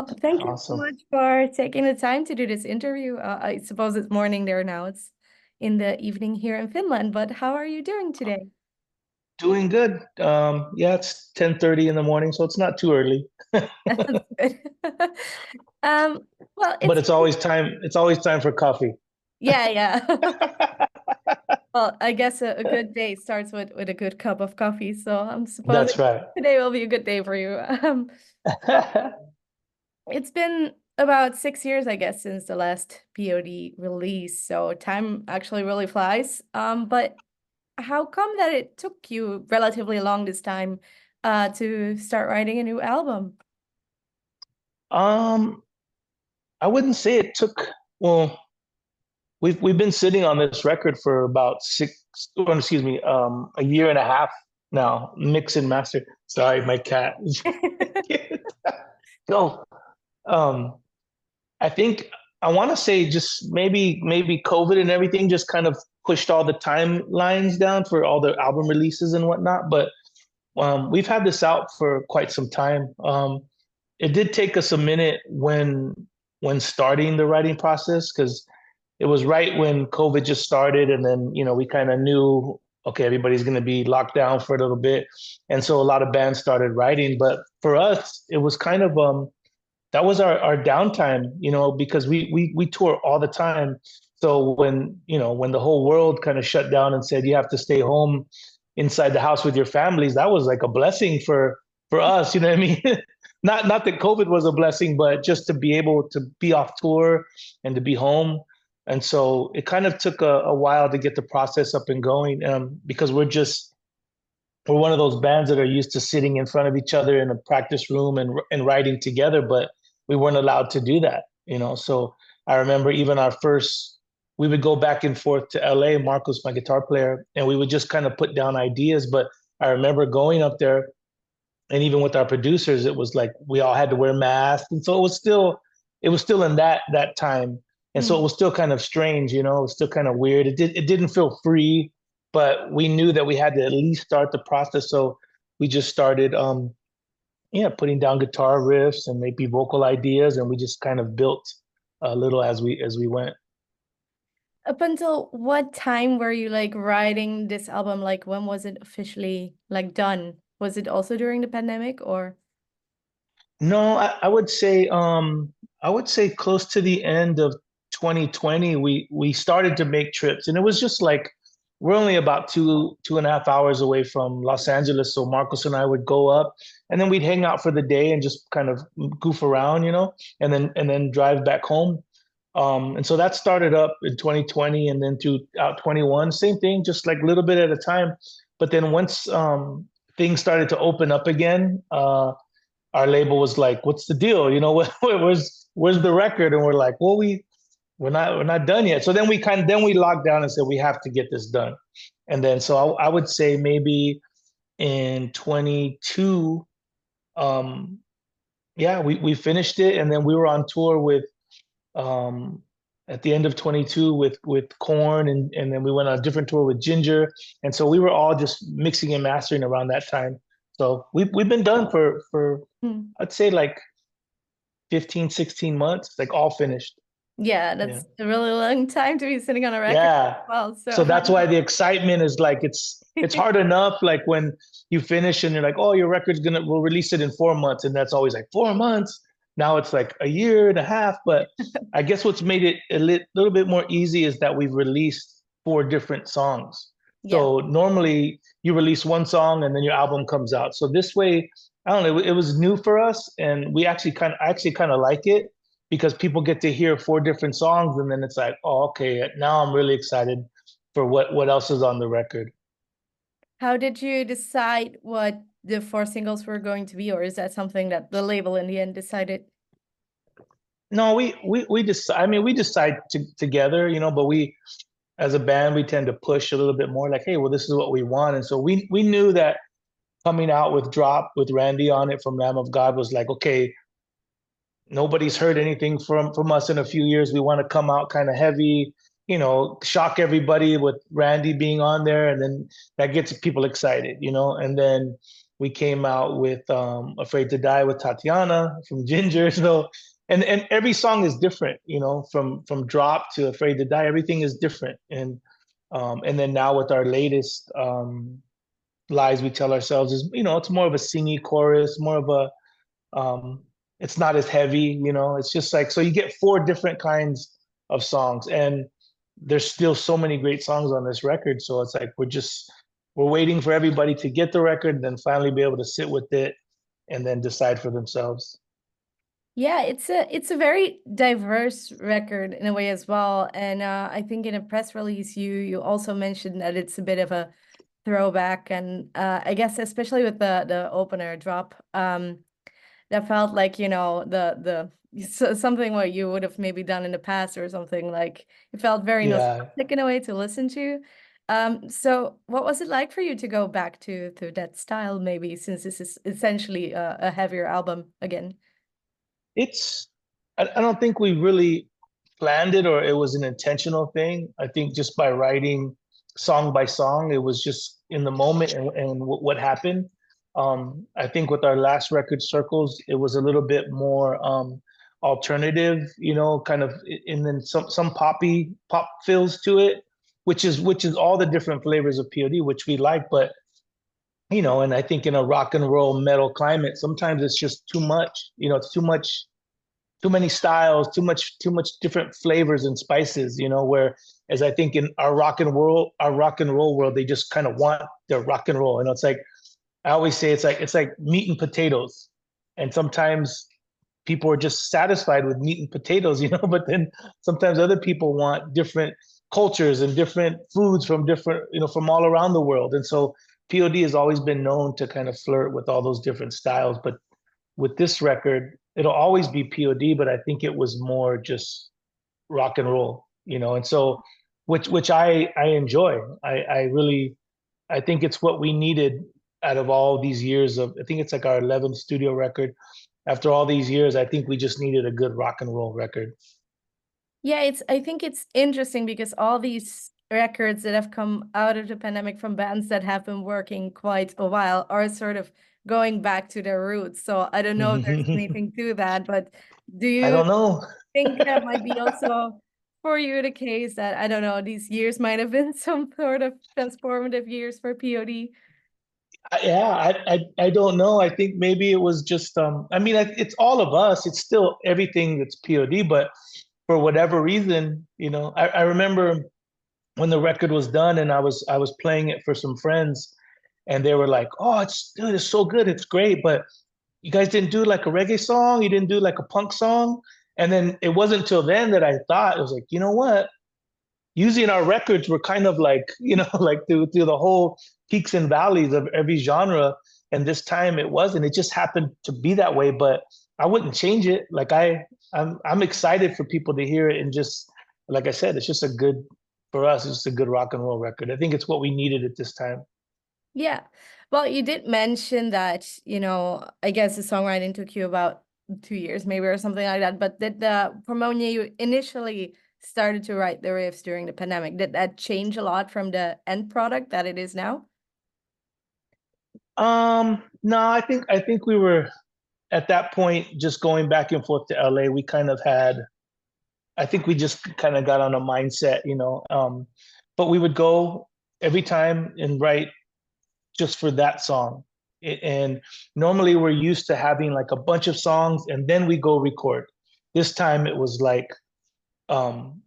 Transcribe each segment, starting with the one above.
Thank you so Awesome. much for taking the time to do this interview. I suppose it's morning there now. It's in the evening here in Finland, but how are you doing today? Doing good. Yeah, it's 10:30 in the morning, so it's not too early. That's good. Um, well, But it's been, it's always time for coffee. yeah, yeah. Well, I guess a good day starts with a good cup of coffee, so I'm supposing That's right. today will be a good day for you. It's been about 6 years, I guess, since the last P.O.D release, so time actually really flies. But how come that it took you relatively long this time to start writing a new album? Um, I wouldn't say it took, well, we've been sitting on this record for about excuse me, a year and a half now, mix and master. Sorry, my cat. Go. Um, I think I want to say just maybe COVID and everything just kind of pushed all the timelines down for all the album releases and whatnot. But we've had this out for quite some time. It did take us a minute when starting the writing process because it was right when COVID just started, and then we kind of knew okay everybody's going to be locked down for a little bit, and so a lot of bands started writing. But for us, it was kind of that was our downtime, because we tour all the time. So when the whole world kind of shut down and said you have to stay home inside the house with your families, that was like a blessing for us, you know what I mean? Not that COVID was a blessing, but just to be able to be off tour and to be home. And so it kind of took a while to get the process up and going, because we're one of those bands that are used to sitting in front of each other in a practice room and writing together, but we weren't allowed to do that. So I remember even our first, we would go back and forth to LA, Marcos, my guitar player, and we would just kind of put down ideas. But I remember going up there, and even with our producers, it was like we all had to wear masks. And so it was still in that time. And so it Mm. was still kind of strange, it was still kind of weird. It didn't feel free, but we knew that we had to at least start the process. So we just started yeah, putting down guitar riffs and maybe vocal ideas, and we just kind of built a little as we went. Up until what time were you like writing this album? Like when was it officially like done? Was it also during the pandemic or? No, I would say close to the end of 2020, we started to make trips, and it was just like we're only about 2.5 hours away from Los Angeles. So Marcos and I would go up, and then we'd hang out for the day and just kind of goof around, and then drive back home. And so that started up in 2020, and then throughout 21, same thing, just like a little bit at a time. But then once things started to open up again, our label was like, "What's the deal? Where's the record?" And we're like, "Well, we're not done yet." So then we locked down and said we have to get this done. And then so I would say maybe in 22, um, yeah, we finished it, and then we were on tour with um at the end of 22 with Corn, and then we went on a different tour with Ginger, and so we were all just mixing and mastering around that time. So we've been done for Hmm. I'd say like 15, 16 months, like all finished. Yeah, Yeah. that's a really long time to be sitting on a record. Yeah. Well, so So how that's why the excitement is like it's hard enough like when you finish and you're like, oh, your record's gonna we'll release it in 4 months, and that's always like 4 months. Now it's like a year and a half. But I guess what's made it little bit more easy is that we've released four different songs. yeah. So normally you release one song and then your album comes out. So this way, I don't know, it was new for us, and we actually kind of like it because people get to hear four different songs, and then it's like, oh, okay, now I'm really excited for what else is on the record. How did you decide what the four singles were going to be, or is that something that the label in the end decided? No, we just I mean we decide together, but we as a band we tend to push a little bit more like, hey, well, this is what we want. And so we knew that coming out with Drop with Randy on it from Lamb of God was like, okay, nobody's heard anything from us in a few years. We want to come out kind of heavy, shock everybody with Randy being on there, and then that gets people excited. And then We came out with Afraid to Die with Tatiana from Ginger. So and every song is different, you know, from Drop to Afraid to Die, everything is different. And then now with our latest Lies We Tell Ourselves is, you know, it's more of a singy chorus, more of a it's not as heavy, you know, it's just like, so you get four different kinds of songs, and there's still so many great songs on this record. So it's like we're waiting for everybody to get the record and then finally be able to sit with it and then decide for themselves. Yeah, it's a very diverse record in a way as well. And I think in a press release you also mentioned that it's a bit of a throwback, and I guess especially with the opener Drop, that felt like, you know, something what you would have maybe done in the past or something. Like it felt very Yeah, nostalgic in a way to listen to. So what was it like for you to go back to that style, maybe, since this is essentially a heavier album again? it's I don't think we really planned it or it was an intentional thing. I think just by writing song by song, it was just in the moment and what happened. I think with our last record, Circles, it was a little bit more alternative, you know, kind of, and then some pop feels to it, which is all the different flavors of P.O.D, which we like, but you know, and I think in a rock and roll metal climate, sometimes it's just too much, you know, it's too much, too many styles, too much different flavors and spices, you know, where as I think in our rock and roll world, they just kind of want their rock and roll. You know, it's like I always say it's like meat and potatoes. And sometimes people are just satisfied with meat and potatoes, you know, but then sometimes other people want different cultures and different foods from different, you know, from all around the world. And so POD has always been known to kind of flirt with all those different styles. But with this record, it'll always be POD, but I think it was more just rock and roll, you know, and so which I enjoy. I really I think it's what we needed out of all these years of, I think it's like our 11th studio record. After all these years, I think we just needed a good rock and roll record. Yeah, I think it's interesting because all these records that have come out of the pandemic from bands that have been working quite a while are sort of going back to their roots. So I don't know if there's I anything to that, but do you don't know. think that might be also for you the case that, I don't know, these years might have been some sort of transformative years for POD? Yeah, I don't know. I think maybe it was just I mean it's all of us. It's still everything that's POD, but for whatever reason, you know, I remember when the record was done and I was playing it for some friends and they were like, "Oh, it's so good. It's great, but you guys didn't do like a reggae song, you didn't do like a punk song." And then it wasn't until then that I thought, it was like, you know what? Using our records were kind of like, you know, like through the whole peaks and valleys of every genre. And this time it wasn't. It just happened to be that way. But I wouldn't change it. Like I'm excited for people to hear it, and just like I said, it's just a good for us. It's just a good rock and roll record. I think it's what we needed at this time. Yeah. Well, you did mention that, you know, I guess the songwriting took you about 2 years, maybe, or something like that. But did from when you initially started to write the riffs during the pandemic, did that change a lot from the end product that it is now? No, I think we were at that point just going back and forth to LA. We kind of had, I think we just kind of got on a mindset, you know. But we would go every time and write just for that song. And normally we're used to having like a bunch of songs and then we go record. This time it was like, um,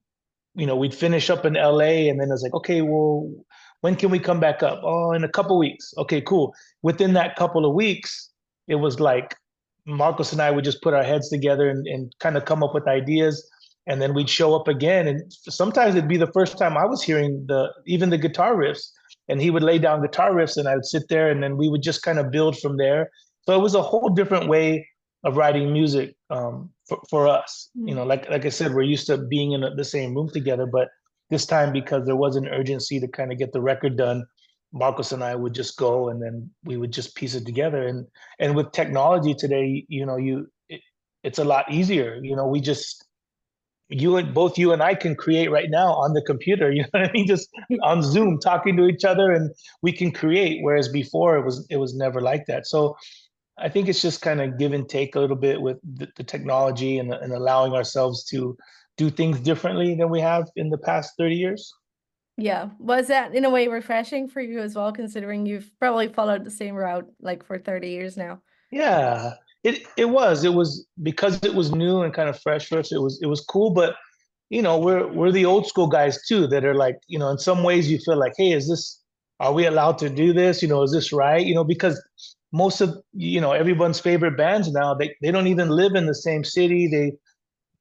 you know, we'd finish up in LA and then it's like, okay, well, when can we come back up? Oh, in a couple weeks. Okay, cool. Within that couple of weeks, it was like Marcos and I would just put our heads together and kind of come up with ideas. And then we'd show up again. And sometimes it'd be the first time I was hearing even the guitar riffs. And he would lay down guitar riffs and I would sit there and then we would just kind of build from there. So it was a whole different way of writing music for us. You know, like I said, we're used to being in the same room together, but this time because there was an urgency to kind of get the record done, Marcos and I would just go and then we would just piece it together. And with technology today, you know, it's a lot easier. You know, you and I can create right now on the computer, you know what I mean? Just on Zoom talking to each other, and we can create. Whereas before it was never like that. So I think it's just kind of give and take a little bit with the technology and allowing ourselves to do things differently than we have in the past 30 years. Yeah. Was that in a way refreshing for you as well, considering you've probably followed the same route like for 30 years now? Yeah, it was because it was new and kind of fresh for us. It was cool, but we're the old school guys too that are like, in some ways you feel like, hey, are we allowed to do this? Is this right? Because most of, everyone's favorite bands now, they don't even live in the same city,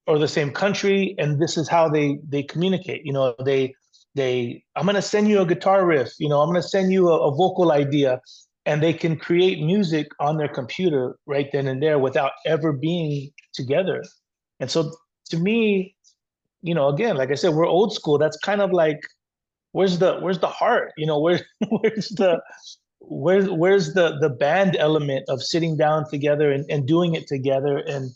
or the same country, and this is how they communicate. I'm gonna send you a guitar riff, I'm gonna send you a vocal idea, and they can create music on their computer right then and there without ever being together. And so to me, again, like I said, we're old school. That's kind of like, where's the heart? Where's the band element of sitting down together and doing it together? And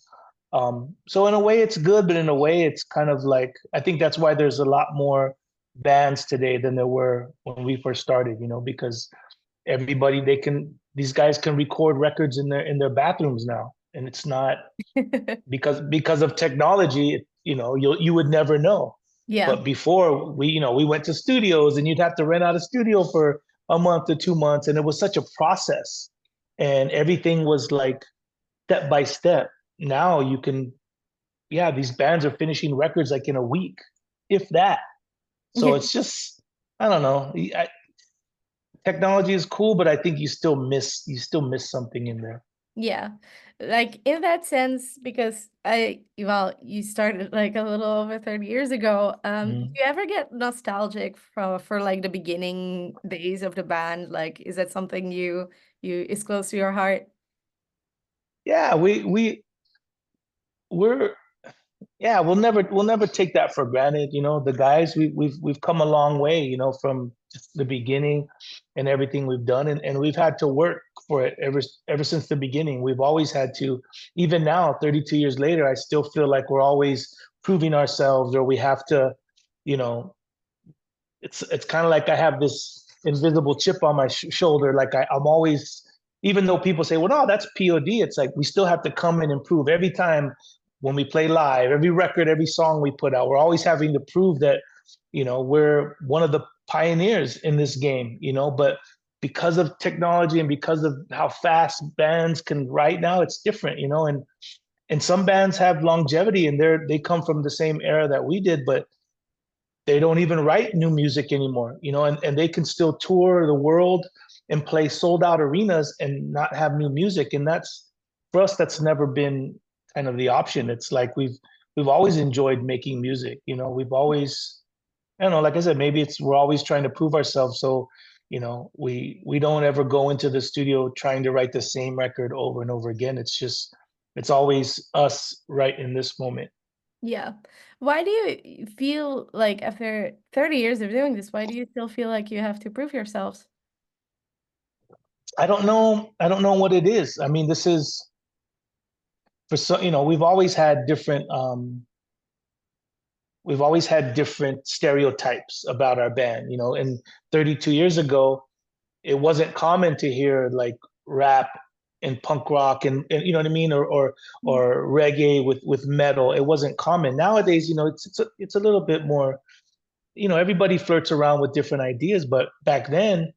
so in a way it's good, but in a way it's kind of like, I think that's why there's a lot more bands today than there were when we first started, because these guys can record records in their bathrooms now. And it's not because of technology, you would never know. Yeah. But before, we went to studios, and you'd have to rent out a studio for a month or 2 months, and it was such a process, and everything was like step by step. Now you can, yeah, these bands are finishing records like in a week, if that. So it's just, I don't know. Technology is cool, but I think you still miss something in there. Yeah. Like in that sense, because well, you started like a little over 30 years ago. Do Mhm. you ever get nostalgic for like the beginning days of the band? Like, is that something you is close to your heart? Yeah, we're yeah, we'll never take that for granted. The guys, we've come a long way, from just the beginning and everything we've done, and we've had to work for it ever since the beginning. We've always had to. Even now, 32 years later, I still feel like we're always proving ourselves, or we have to, you know, it's kind of like I have this invisible chip on my shoulder. Like I'm always, even though people say, "Well, no, that's P.O.D." It's like we still have to come and improve every time when we play live, every record, every song we put out. We're always having to prove that, we're one of the pioneers in this game. But because of technology and because of how fast bands can write now, it's different. And some bands have longevity, and they come from the same era that we did, but they don't even write new music anymore, and they can still tour the world and play sold out arenas and not have new music. And that's, for us, that's never been kind of the option. It's like we've always enjoyed making music. We've always, I don't know, like I said, maybe we're always trying to prove ourselves. So, we don't ever go into the studio trying to write the same record over and over again. It's always us right in this moment. Yeah. Why do you feel like after 30 years of doing this, why do you still feel like you have to prove yourselves? I don't know what it is. I mean, this is, for so we've always had different stereotypes about our band, and 32 years ago it wasn't common to hear like rap and punk rock, and you know what I mean, or reggae with metal. It wasn't common. Nowadays, it's a little bit more, everybody flirts around with different ideas, but back then,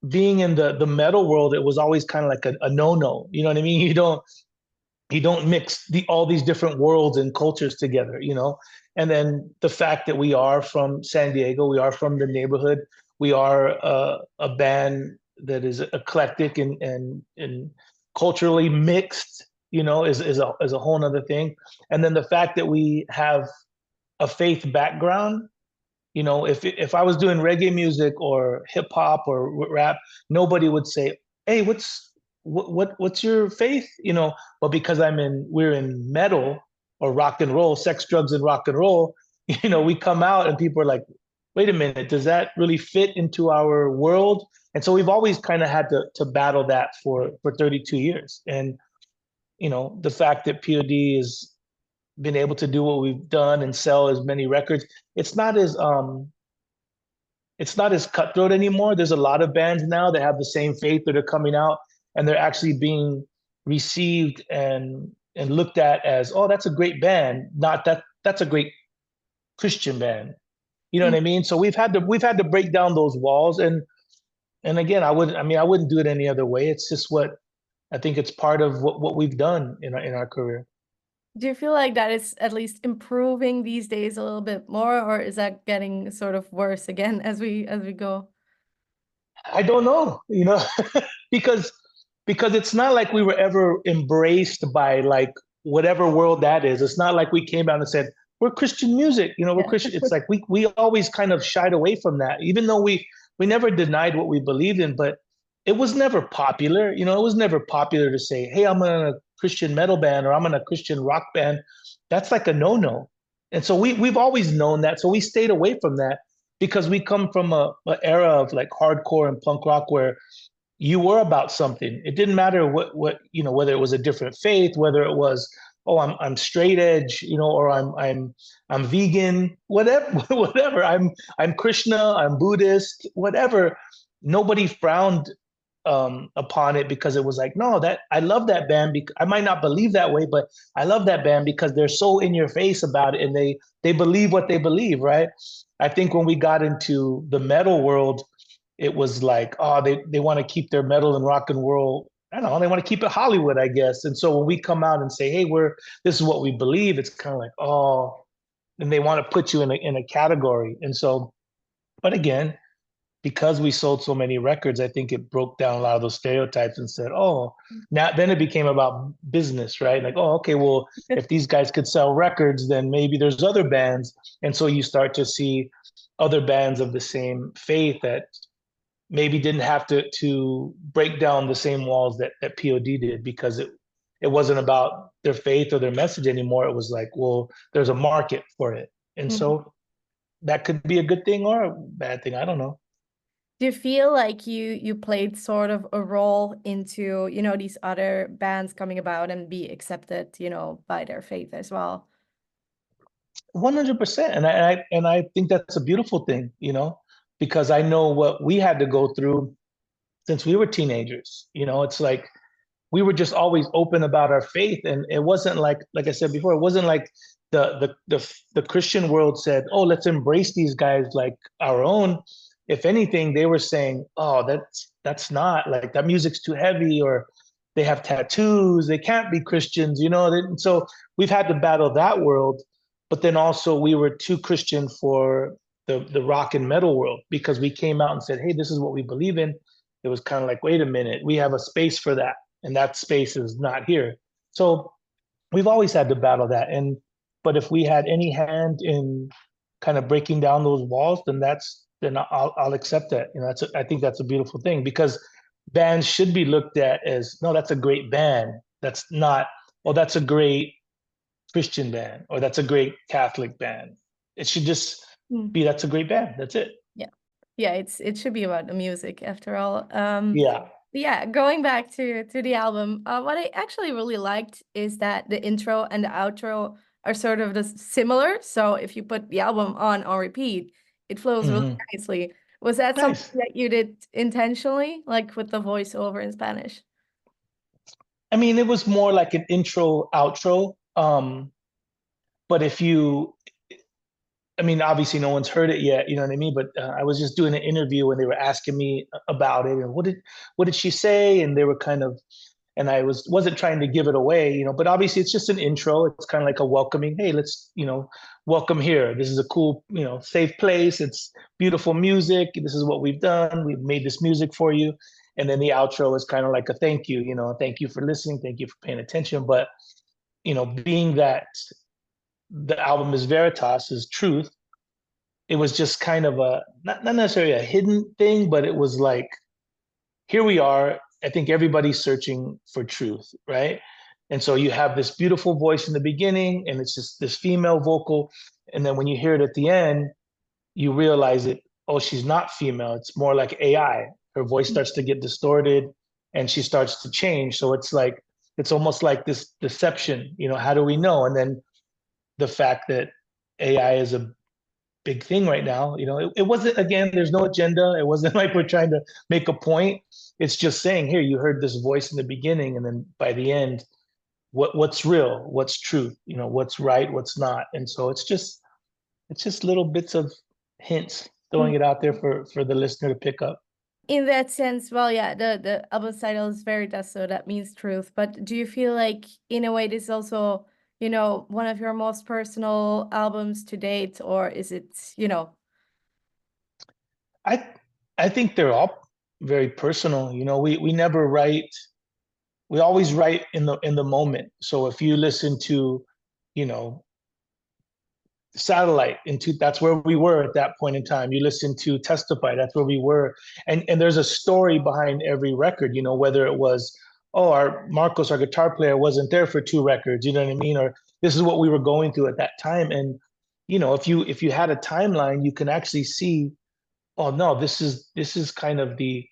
being in the metal world, it was always kind of like a no-no. You know what I mean? You don't mix all these different worlds and cultures together. And then the fact that we are from San Diego, we are from the neighborhood, we are a band that is eclectic and culturally mixed, is a whole nother thing. And then the fact that we have a faith background, if I was doing reggae music or hip hop or rap, nobody would say, "Hey, what's your faith?" But because we're in metal or rock and roll, sex, drugs, and rock and roll, we come out and people are like, "Wait a minute, does that really fit into our world?" And so we've always kind of had to battle that for 32 years. And the fact that P.O.D. is been able to do what we've done and sell as many records, it's not as it's not as cutthroat anymore. There's a lot of bands now that have the same faith that are coming out and they're actually being received and looked at as, oh, that's a great band, not that that's a great Christian band. You know what I mean? So we've had to break down those walls and again, I wouldn't do it any other way. It's just what I think it's part of what we've done in our career. Do you feel like that is at least improving these days a little bit more, or is that getting sort of worse again as we go? I don't know, because it's not like we were ever embraced by like whatever world that is. It's not like we came out and said we're Christian music, we're Yeah. Christian. It's like we always kind of shied away from that, even though we never denied what we believed in, but it was never popular. It was never popular to say, "Hey, I'm in a Christian metal band" or "I'm in a Christian rock band." That's like a no-no. And so we've always known that. So we stayed away from that because we come from a era of like hardcore and punk rock where you were about something. It didn't matter whether it was a different faith, whether it was, oh, I'm straight edge, or I'm vegan, whatever, whatever. I'm Krishna, I'm Buddhist, whatever. Nobody frowned upon it because it was like, no, that I love that band. Because I might not believe that way, but I love that band because they're so in your face about it and they believe what they believe, right? I think when we got into the metal world, it was like, oh, they want to keep their metal and rock and roll. I don't know, they want to keep it Hollywood, I guess. And so when we come out and say, hey, this is what we believe, it's kind of like, oh, and they want to put you in a category. And so, but again, because we sold so many records, I think it broke down a lot of those stereotypes and said, oh, now then it became about business, right? Like, oh, okay, well, if these guys could sell records, then maybe there's other bands. And so you start to see other bands of the same faith that maybe didn't have to break down the same walls that P.O.D did because it wasn't about their faith or their message anymore. It was like, well, there's a market for it. And Mhm. so that could be a good thing or a bad thing. I don't know. Do you feel like you played sort of a role into, these other bands coming about and be accepted, by their faith as well? 100%. And I think that's a beautiful thing, because I know what we had to go through since we were teenagers. It's like we were just always open about our faith, and it wasn't like I said before, it wasn't like the Christian world said, "Oh, let's embrace these guys like our own." If anything, they were saying, "Oh, that's not like that music's too heavy," or they have tattoos, they can't be Christians, And so we've had to battle that world, but then also we were too Christian for the rock and metal world because we came out and said, "Hey, this is what we believe in." It was kind of like, wait a minute, we have a space for that, and that space is not here. So we've always had to battle that. But if we had any hand in kind of breaking down those walls, then I'll accept that. I think that's a beautiful thing because bands should be looked at as, no, that's a great band. That's not, oh, that's a great Christian band or that's a great Catholic band. It should just Mm. be, that's a great band. That's it. Yeah. Yeah, it should be about the music after all. Yeah. Yeah, going back to the album, what I actually really liked is that the intro and the outro are sort of similar. So if you put the album on repeat, it flows really Hmm. nicely. Was that something Nice. that you did intentionally, like with the voiceover in Spanish? I mean, it was more like an intro, outro. But if you, I mean, obviously no one's heard it yet, you know what I mean? But I was just doing an interview and they were asking me about it and what did she say? And they were kind of, and I wasn't trying to give it away, but obviously it's just an intro. It's kind of like a welcoming, hey, let's, welcome here. This is a cool, safe place. It's beautiful music. This is what we've done. We've made this music for you. And then the outro is kind of like a thank you, thank you for listening. Thank you for paying attention. But, being that the album is Veritas, is truth, it was just kind of a not necessarily a hidden thing, but it was like, here we are. I think everybody's searching for truth, right? And so you have this beautiful voice in the beginning, and it's just this female vocal. And then when you hear it at the end, you realize it, oh, she's not female. It's more like AI. Her voice starts to get distorted and she starts to change. So it's like, it's almost like this deception, how do we know? And then the fact that AI is a big thing right now. It wasn't, again, there's no agenda. It wasn't like we're trying to make a point. It's just saying, here, you heard this voice in the beginning, and then by the end, what's real, what's truth, what's right, what's not. And so it's just little bits of hints, throwing it out there for the listener to pick up. In that sense, well, yeah, the album title is Veritas, so that means truth. But do you feel like, in a way, this is also, one of your most personal albums to date, or is it? I I think they're all very personal. We never write. We always write in the moment. So if you listen to, you know, Satellite that's where we were at that point in time. You listen to Testify, that's where we were. And there's a story behind every record, whether it was, oh, our Marcos, our guitar player, wasn't there for two records, you know what I mean? Or this is what we were going through at that time. And if you had a timeline, you can actually see, oh no, this is kind of the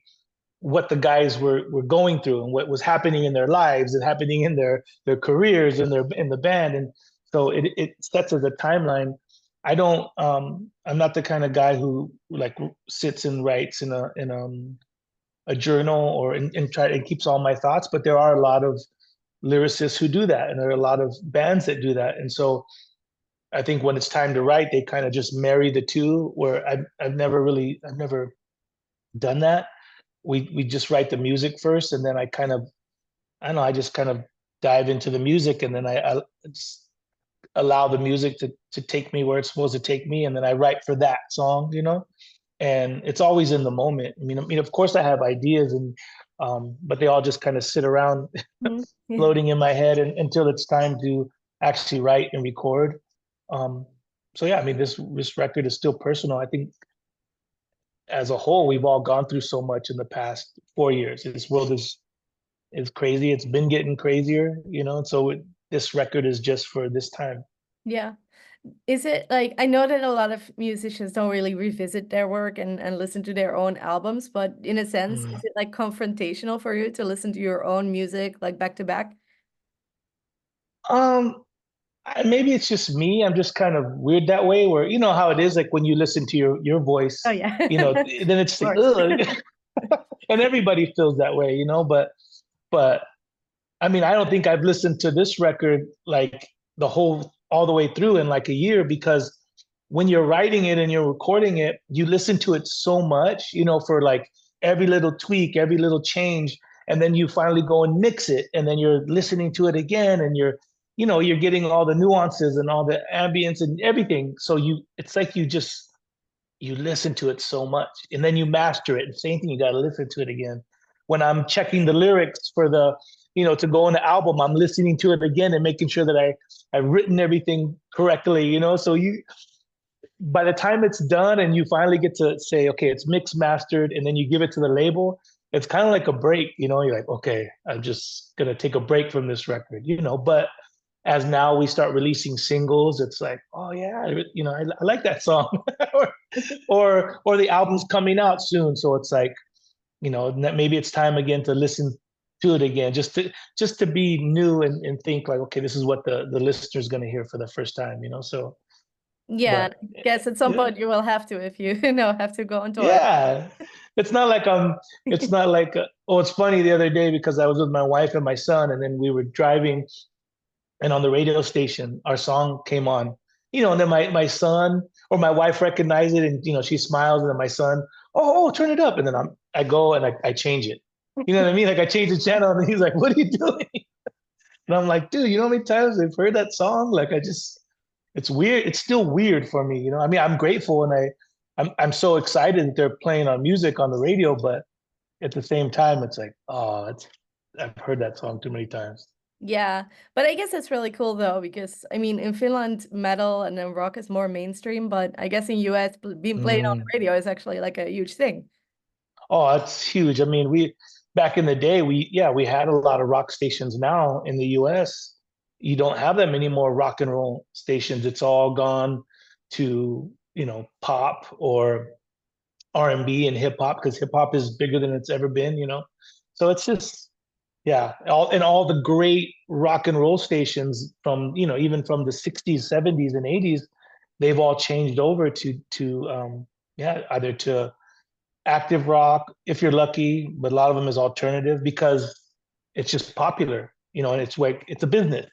what the guys were going through and what was happening in their lives and happening in their careers and in the band. And so it sets as a timeline. I'm not the kind of guy who like sits and writes in a journal or and try and keeps all my thoughts, but there are a lot of lyricists who do that, and there are a lot of bands that do that. And so I think when it's time to write, they kind of just marry the two, where I've never done that. We just write the music first, and then I don't know, I just kind of dive into the music, and then I just allow the music to take me where it's supposed to take me, and then I write for that song. And it's always in the moment. I mean, of course I have ideas, but they all just kind of sit around Yeah. floating in my head until it's time to actually write and record. Um, so yeah, I mean, this record is still personal. I think as a whole, we've all gone through so much in the past 4 years. This world is crazy. It's been getting crazier. And so this record is just for this time. Yeah. Is it like, I know that a lot of musicians don't really revisit their work and listen to their own albums, but in a sense, Mm. is it like confrontational for you to listen to your own music like back to back? Um, maybe it's just me. I'm just kind of weird that way, where you know how it is, like when you listen to your Oh voice, yeah. then Of it's like, course. ugh. And everybody feels that way. But I mean, I don't think I've listened to this record like all the way through in like a year, because when you're writing it and you're recording it, you listen to it so much, for like every little tweak, every little change, and then you finally go and mix it, and then you're listening to it again, and you're getting all the nuances and all the ambience and everything. So it's like you listen to it so much, and then you master it. Same thing, you got to listen to it again. When I'm checking the lyrics for to go on the album, I'm listening to it again and making sure that I've written everything correctly. So by the time it's done and you finally get to say, okay, it's mixed, mastered, and then you give it to the label, it's kind of like a break. You're like, okay, I'm just gonna take a break from this record. But as now we start releasing singles, it's like, oh yeah, I like that song. or, or the album's coming out soon, so it's like, maybe it's time again to listen to it again, just to be new and think like, okay, this is what the listener's going to hear for the first time. So, Yeah, but and I guess at some yeah, point you will have to if you have to go on tour. yeah, it's not like oh, it's funny, the other day, because I was with my wife and my son, and then we were driving, and on the radio station our song came on, and then my son or my wife recognized it, and she smiles, and then my son, oh, turn it up, and then I go and I change it. You know what I mean? Like I change the channel, and he's like, what are you doing? And I'm like, dude, you know how many times I've heard that song? Like it's weird. It's still weird for me. I mean, I'm grateful, and I'm so excited that they're playing our music on the radio, but at the same time, it's like, oh, I've heard that song too many times. Yeah, but I guess it's really cool though, because I mean in Finland metal and then rock is more mainstream, but I guess in US being played on Mm. the radio is actually like a huge thing. Oh, it's huge. I mean, we back in the day, we had a lot of rock stations. Now in the US, you don't have that many more rock and roll stations. It's all gone to, pop or R&B and hip hop, because hip hop is bigger than it's ever been. So it's just Yeah, all the great rock and roll stations from, even from the 60s, 70s, and 80s, they've all changed over to yeah, either to active rock if you're lucky, but a lot of them is alternative because it's just popular, and it's like it's a business.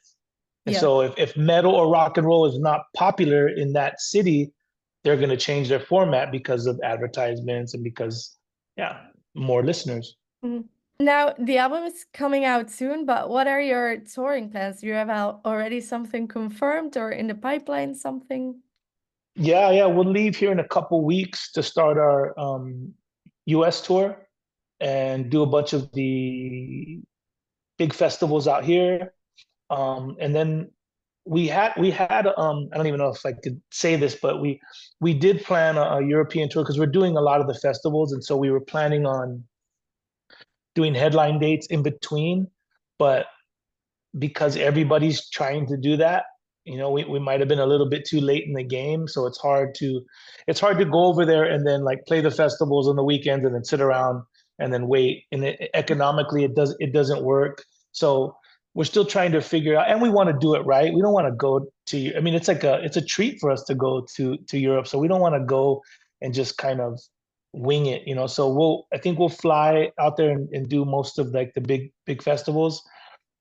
And Yeah. so if metal or rock and roll is not popular in that city, they're going to change their format because of advertisements and because, yeah, more listeners. Mhm. Now, the album is coming out soon, but what are your touring plans? Do you have already something confirmed or in the pipeline something? Yeah, yeah, we'll leave here in a couple weeks to start our US tour and do a bunch of the big festivals out here. And then we had I don't even know if I could say this, but we did plan a European tour because we're doing a lot of the festivals, and so we were planning on doing headline dates in between. But because everybody's trying to do that, we might have been a little bit too late in the game. So it's hard to go over there and then like play the festivals on the weekends and then sit around and then wait. And economically, it doesn't work. So we're still trying to figure out, and we want to do it right. We don't want to go to. I mean, it's a treat for us to go to Europe. So we don't want to go and just kind of wing it. So I think we'll fly out there and do most of like the big festivals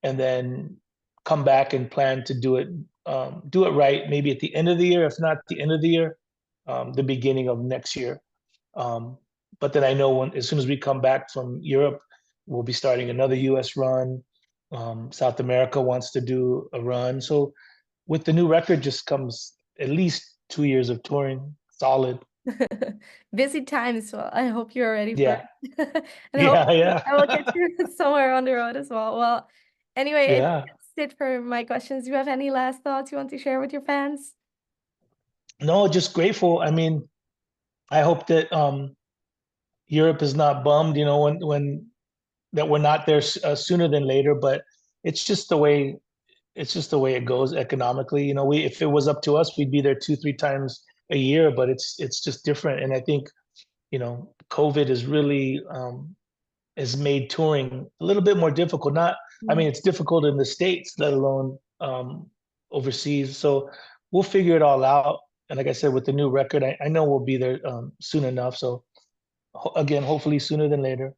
and then come back and plan to do it right, maybe at the end of the year, if not the end of the year, the beginning of next year. Um, but then I know as soon as we come back from Europe, we'll be starting another US run. South America wants to do a run. So with the new record just comes at least 2 years of touring, solid. Busy times. Well, I hope you're ready for Yeah, it. And yeah, hopefully yeah, I will catch you somewhere on the road as well. Well, anyway, I think yeah. that's it for my questions. Do you have any last thoughts you want to share with your fans? No, just grateful. I mean, I hope that Europe is not bummed, when that we're not there sooner than later. But it's just the way it's just the way it goes economically. We if it was up to us, we'd be there 2, 3 times a year. But it's just different, and I think COVID has really has made touring a little bit more difficult. Not, I Mm. mean, it's difficult in the States, let alone overseas. So we'll figure it all out. And like I said, with the new record, I know we'll be there soon enough. So again, hopefully sooner than later.